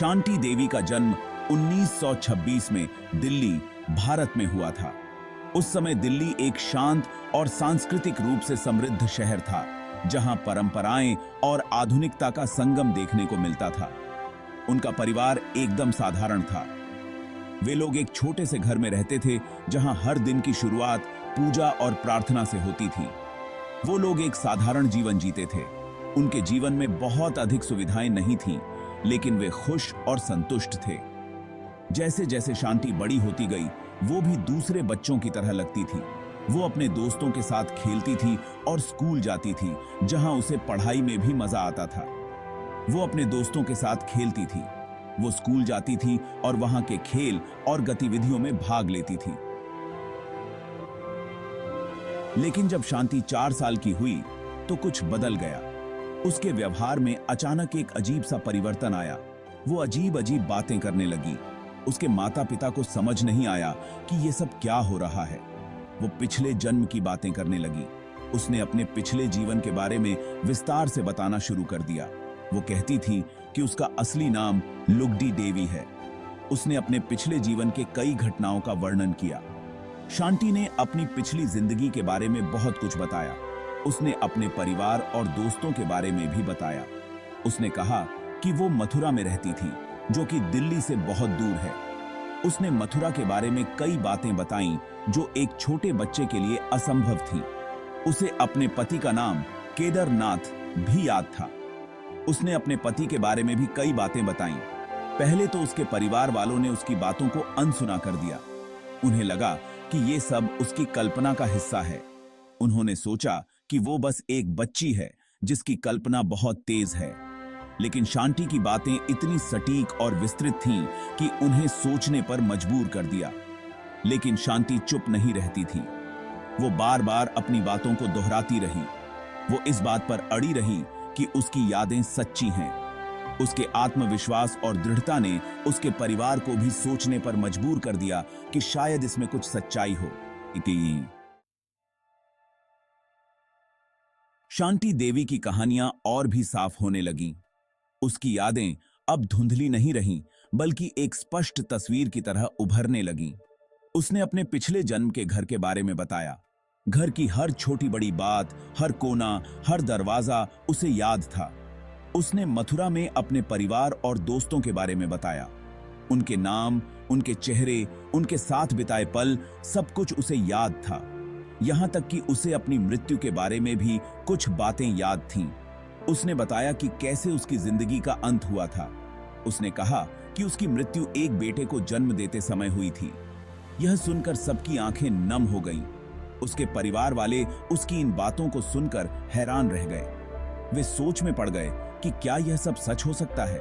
शांति देवी का जन्म 1926 में दिल्ली, भारत में हुआ था। उस समय दिल्ली एक शांत और सांस्कृतिक रूप से समृद्ध शहर था, जहां परंपराएं और आधुनिकता का संगम देखने को मिलता था। उनका परिवार एकदम साधारण था। वे लोग एक छोटे से घर में रहते थे, जहां हर दिन की शुरुआत पूजा और प्रार्थना से होती थी। वो लोग एक साधारण जीवन जीते थे। उनके जीवन में बहुत अधिक सुविधाएं नहीं थीं, लेकिन वे खुश और संतुष्ट थे। जैसे जैसे शांति बड़ी होती गई, वो भी दूसरे बच्चों की तरह लगती थी। वो अपने दोस्तों के साथ खेलती थी और स्कूल जाती थी, जहां उसे पढ़ाई में भी मजा आता था। वो अपने दोस्तों के साथ खेलती थी, वो स्कूल जाती थी और वहां के खेल और गतिविधियों में भाग लेती थी। लेकिन जब शांति 4 साल की हुई तो कुछ बदल गया। उसके व्यवहार में अचानक एक अजीब सा परिवर्तन आया। वो अजीब अजीब बातें करने लगी। उसके माता पिता को समझ नहीं आया कि ये सब क्या हो रहा है। वो पिछले जन्म की बातें करने लगी। उसने अपने पिछले जीवन के बारे में विस्तार से बताना शुरू कर दिया। वो कहती थी कि उसका असली नाम लुगडी देवी है। उसने अपने पिछले जीवन के कई घटनाओं का वर्णन किया। शांति ने अपनी पिछली जिंदगी के बारे में बहुत कुछ बताया। उसने अपने परिवार और दोस्तों के बारे में भी बताया। उसने कहा कि वो मथुरा में रहती थी, जो कि दिल्ली से बहुत दूर है। उसने मथुरा के बारे में कई बातें बताईं जो एक छोटे बच्चे के लिए असंभव थी। उसे अपने पति का नाम केदारनाथ भी याद था। उसने अपने पति के बारे में भी कई बातें बताईं। पहले तो उसके परिवार वालों ने उसकी बातों को अनसुना कर दिया। उन्हें लगा कि ये सब उसकी कल्पना का हिस्सा है। उन्होंने सोचा कि वो बस एक बच्ची है जिसकी कल्पना बहुत तेज है। लेकिन शांति की बातें इतनी सटीक और विस्तृत थीं कि उन्हें सोचने पर मजबूर कर दिया। लेकिन शांति चुप नहीं रहती थी। वो बार बार अपनी बातों को दोहराती रही। वो इस बात पर अड़ी रही कि उसकी यादें सच्ची हैं। उसके आत्मविश्वास और दृढ़ता ने उसके परिवार को भी सोचने पर मजबूर कर दिया कि शायद इसमें कुछ सच्चाई हो। शांति देवी की कहानियां और भी साफ होने लगीं। उसकी यादें अब धुंधली नहीं रहीं, बल्कि एक स्पष्ट तस्वीर की तरह उभरने लगीं। उसने अपने पिछले जन्म के घर के बारे में बताया। घर की हर छोटी बड़ी बात, हर कोना, हर दरवाजा उसे याद था। उसने मथुरा में अपने परिवार और दोस्तों के बारे में बताया। उनके नाम, उनके चेहरे, उनके साथ बिताए पल, सब कुछ उसे याद था। यहां तक कि उसे अपनी मृत्यु के बारे में भी कुछ बातें याद थीं। उसने बताया कि कैसे उसकी जिंदगी का अंत हुआ था। उसने कहा कि उसकी मृत्यु एक बेटे को जन्म देते समय हुई थी। यह सुनकर सबकी आंखें नम हो गईं। उसके परिवार वाले उसकी इन बातों को सुनकर हैरान रह गए। वे सोच में पड़ गए कि क्या यह सब सच हो सकता है।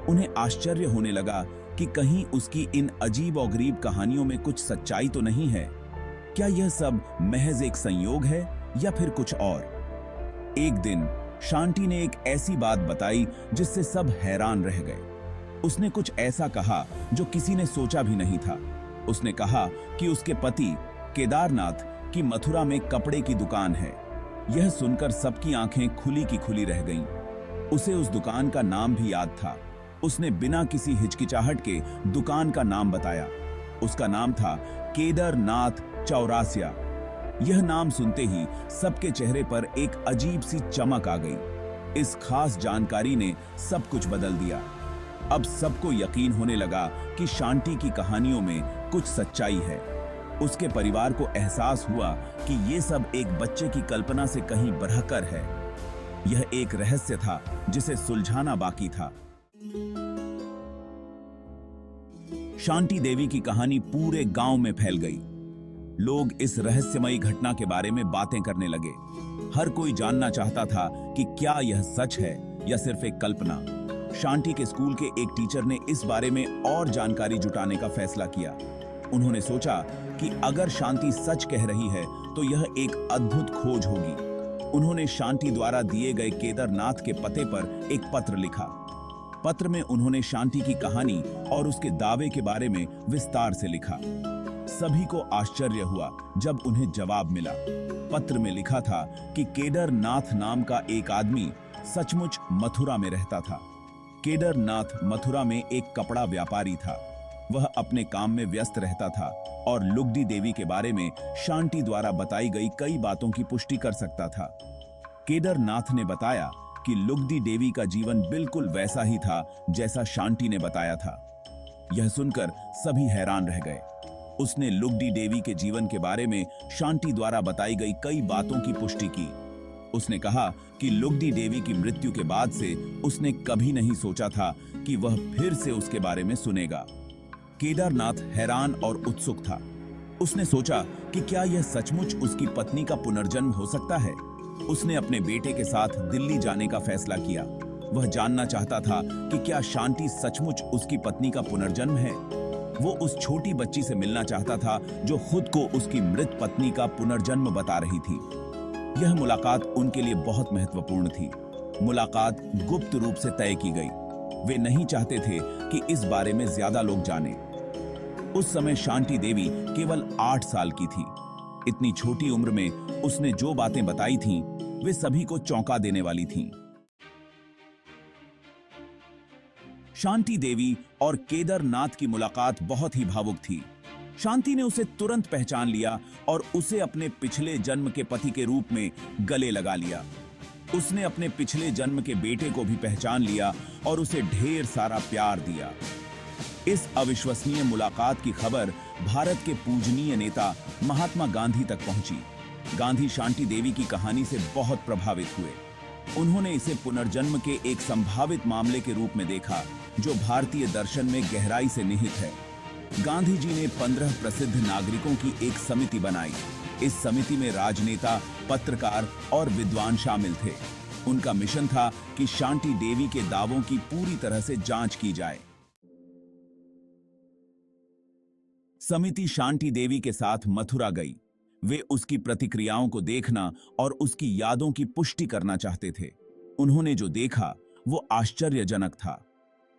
उन्हें आश्चर्य होने लगा कि कहीं उसकी इन अजीब और गरीब कहानियों में कुछ सच्चाई तो नहीं है। क्या यह सब महज एक संयोग है या फिर कुछ और? एक दिन शांति ने एक ऐसी बात बताई जिससे सब हैरान रह गए। उसने कुछ ऐसा कहा जो किसी ने सोचा भी नहीं था। उसने कहा कि उसके पति केदारनाथ की मथुरा में कपड़े की दुकान है। यह सुनकर सबकी आंखें खुली की खुली रह गईं। उसे उस दुकान का नाम भी याद था। उसने बिना किसी हिचकिचाहट के दुकान का नाम बताया। उसका नाम था केदारनाथ चौरासिया। यह नाम सुनते ही सबके चेहरे पर एक अजीब सी चमक आ गई। इस खास जानकारी ने सब कुछ बदल दिया। अब सबको यकीन होने लगा कि शांति की कहानियों में कुछ सच्चाई है। उसके परिवार को एहसास हुआ कि ये सब एक बच्चे की कल्पना से कहीं बढ़कर है। यह एक रहस्य था जिसे सुलझाना बाकी था। शांति देवी की कहानी पूरे गांव में फैल गई। लोग इस रहस्यमयी घटना के बारे में बातें करने लगे। हर कोई जानना चाहता था कि क्या यह सच है या सिर्फ एक कल्पना। शांति के स्कूल के एक टीचर ने इस बारे में और जानकारी जुटाने का फैसला किया। उन्होंने सोचा कि अगर शांति सच कह रही है तो यह एक अद्भुत खोज होगी। उन्होंने शांति द्वारा दिए गए केदारनाथ के पते पर एक पत्र लिखा। पत्र में उन्होंने शांति की कहानी और उसके दावे के बारे में विस्तार से लिखा। सभी को आश्चर्य हुआ जब उन्हें जवाब मिला। पत्र में लिखा था कि केदारनाथ नाम का एक आदमी सचमुच मथुरा में रहता था। केदारनाथ मथुरा में एक कपड़ा व्यापारी था। वह अपने काम में व्यस्त रहता था और लुगदी देवी के बारे में शांति द्वारा बताई गई कई बातों की पुष्टि कर सकता था। केदारनाथ ने बताया कि लुगदी देवी का जीवन बिल्कुल वैसा ही था जैसा शांति ने बताया था। यह सुनकर सभी हैरान रह गए। उसने लुगदी देवी के जीवन के बारे में शांति द्वारा बताई गई कई बातों की पुष्टि की। उसने कहा कि लुगदी देवी की मृत्यु के बाद से उसने कभी नहीं सोचा था कि वह फिर से उसके बारे में सुनेगा। केदारनाथ हैरान और उत्सुक था। उसने सोचा कि क्या यह सचमुच उसकी पत्नी का पुनर्जन्म हो सकता है। उसने अपने बेटे के साथ दिल्ली जाने का फैसला किया। वह जानना चाहता था कि क्या शांति सचमुच उसकी पत्नी का पुनर्जन्म है। वो उस छोटी बच्ची से मिलना चाहता था जो खुद को उसकी मृत पत्नी का पुनर्जन्म बता रही थी। यह मुलाकात उनके लिए बहुत महत्वपूर्ण थी। मुलाकात गुप्त रूप से तय की गई। वे नहीं चाहते थे कि इस बारे में ज्यादा लोग जानें। उस समय शांति देवी केवल 8 साल की थी। इतनी छोटी उम्र में उसने जो बातें बताई थीं, वे सभी को चौंका देने वाली थीं। शांति देवी और केदारनाथ की मुलाकात बहुत ही भावुक थी। शांति ने उसे तुरंत पहचान लिया और उसे अपने पिछले जन्म के पति के रूप में गले लगा लिया। उसने अपने पिछले जन्म के बेटे को भी पहचान लिया और उसे ढेर सारा प्यार दिया। इस अविश्वसनीय मुलाकात की खबर भारत के पूजनीय नेता महात्मा गांधी तक पहुंची। गांधी शांति देवी की कहानी से बहुत प्रभावित हुए। उन्होंने इसे पुनर्जन्म के एक संभावित मामले के रूप में देखा जो भारतीय दर्शन में गहराई से निहित है। गांधी जी ने 15 प्रसिद्ध नागरिकों की एक समिति बनाई। इस समिति में राजनेता, पत्रकार और विद्वान शामिल थे। उनका मिशन था कि शांति देवी के दावों की पूरी तरह से जांच की जाए। समिति शांति देवी के साथ मथुरा गई। वे उसकी प्रतिक्रियाओं को देखना और उसकी यादों की पुष्टि करना चाहते थे। उन्होंने जो देखा वो आश्चर्यजनक था।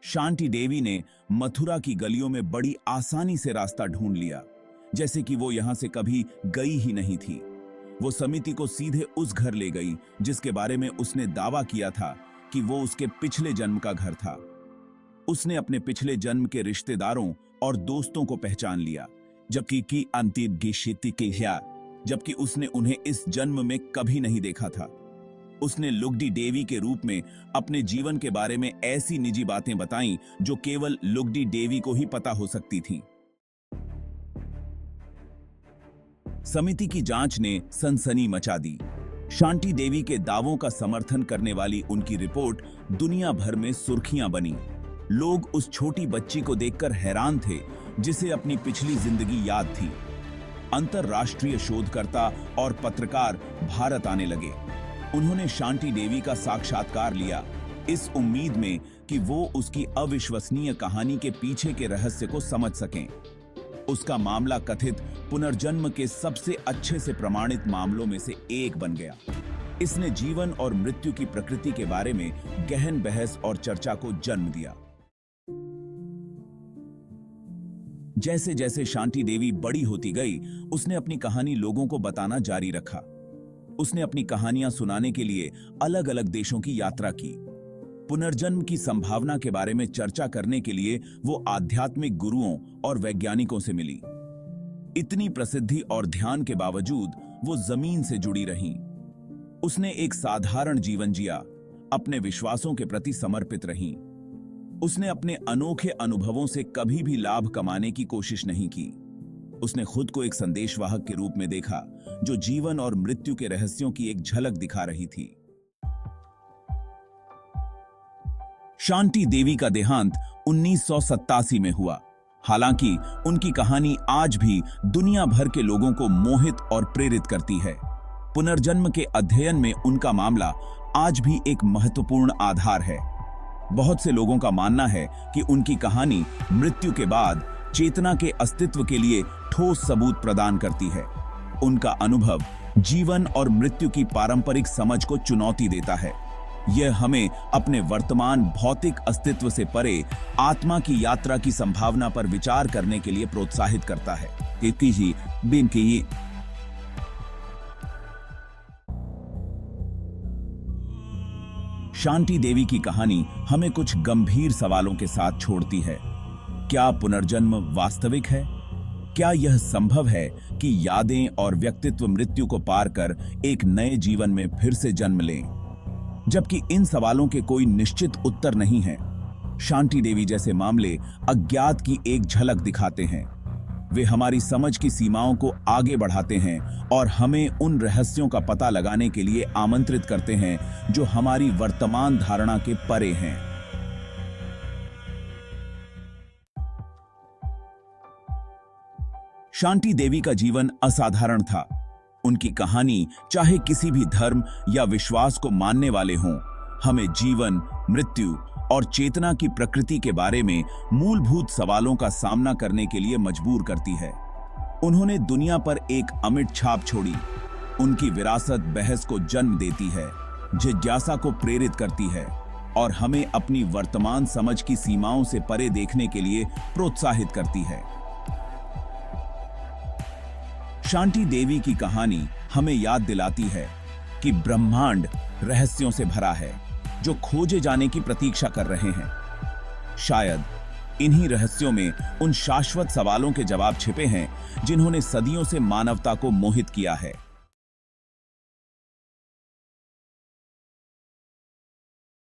शांति देवी ने मथुरा की गलियों में बड़ी आसानी से रास्ता ढूंढ लिया, जैसे कि वो यहां से कभी गई ही नहीं थी। वो समिति को सीधे उस घर ले गई जिसके बारे में उसने दावा किया था कि वो उसके पिछले जन्म का घर था। उसने अपने पिछले जन्म के रिश्तेदारों और दोस्तों को पहचान लिया, जबकि उसने उन्हें इस जन्म में कभी नहीं देखा था। उसने लुगदी देवी के रूप में अपने जीवन के बारे में ऐसी निजी बातें बताईं जो केवल लुगदी देवी को ही पता हो सकती थीं। समिति की जांच ने सनसनी मचा दी। शांति देवी के दावों का समर्थन करने वाली उनकी रिपोर्ट दुनिया भर में सुर्खियां बनी। लोग उस छोटी बच्ची को देखकर हैरान थे जिसे अपनी पिछली जिंदगी याद थी। अंतरराष्ट्रीय शोधकर्ता और पत्रकार भारत आने लगे। उन्होंने शांति देवी का साक्षात्कार लिया, इस उम्मीद में कि वो उसकी अविश्वसनीय कहानी के पीछे के रहस्य को समझ सकें। उसका मामला कथित पुनर्जन्म के सबसे अच्छे से प्रमाणित मामलों में से एक बन गया। इसने जीवन और मृत्यु की प्रकृति के बारे में गहन बहस और चर्चा को जन्म दिया। जैसे जैसे शांति देवी बड़ी होती गई, उसने अपनी कहानी लोगों को बताना जारी रखा। उसने अपनी कहानियां सुनाने के लिए अलग अलग देशों की यात्रा की। पुनर्जन्म की संभावना के बारे में चर्चा करने के लिए वो आध्यात्मिक गुरुओं और वैज्ञानिकों से मिली। इतनी प्रसिद्धि और ध्यान के बावजूद वो जमीन से जुड़ी रहीं। उसने एक साधारण जीवन जिया, अपने विश्वासों के प्रति समर्पित रहीं। उसने अपने अनोखे अनुभवों से कभी भी लाभ कमाने की कोशिश नहीं की। उसने खुद को एक संदेशवाहक के रूप में देखा जो जीवन और मृत्यु के रहस्यों की एक झलक दिखा रही थी। शांति देवी का देहांत 1987 में हुआ। हालांकि उनकी कहानी आज भी दुनिया भर के लोगों को मोहित और प्रेरित करती है। पुनर्जन्म के अध्ययन में उनका मामला आज भी एक महत्वपूर्ण आधार है। बहुत से लोगों का मानना है कि उनकी कहानी मृत्यु के बाद चेतना के अस्तित्व के लिए ठोस सबूत प्रदान करती है। उनका अनुभव जीवन और मृत्यु की पारंपरिक समझ को चुनौती देता है। यह हमें अपने वर्तमान भौतिक अस्तित्व से परे आत्मा की यात्रा की संभावना पर विचार करने के लिए प्रोत्साहित करता है। शांति देवी की कहानी हमें कुछ गंभीर सवालों के साथ छोड़ती है। क्या पुनर्जन्म वास्तविक है? क्या यह संभव है कि यादें और व्यक्तित्व मृत्यु को पार कर एक नए जीवन में फिर से जन्म लें? जबकि इन सवालों के कोई निश्चित उत्तर नहीं है, शांति देवी जैसे मामले अज्ञात की एक झलक दिखाते हैं। वे हमारी समझ की सीमाओं को आगे बढ़ाते हैं और हमें उन रहस्यों का पता लगाने के लिए आमंत्रित करते हैं जो हमारी वर्तमान धारणा के परे हैं। शांति देवी का जीवन असाधारण था। उनकी कहानी चाहे किसी भी धर्म या विश्वास को मानने वाले हों, हमें जीवन, मृत्यु और चेतना की प्रकृति के बारे में मूलभूत सवालों का सामना करने के लिए मजबूर करती है। उन्होंने दुनिया पर एक अमिट छाप छोड़ी। उनकी विरासत बहस को जन्म देती है, जिज्ञासा को प्रेरित करती है और हमें अपनी वर्तमान समझ की सीमाओं से परे देखने के लिए प्रोत्साहित करती है। शांति देवी की कहानी हमें याद दिलाती है कि ब्रह्मांड रहस्यों से भरा है जो खोजे जाने की प्रतीक्षा कर रहे हैं। शायद इन्हीं रहस्यों में उन शाश्वत सवालों के जवाब छिपे हैं जिन्होंने सदियों से मानवता को मोहित किया है।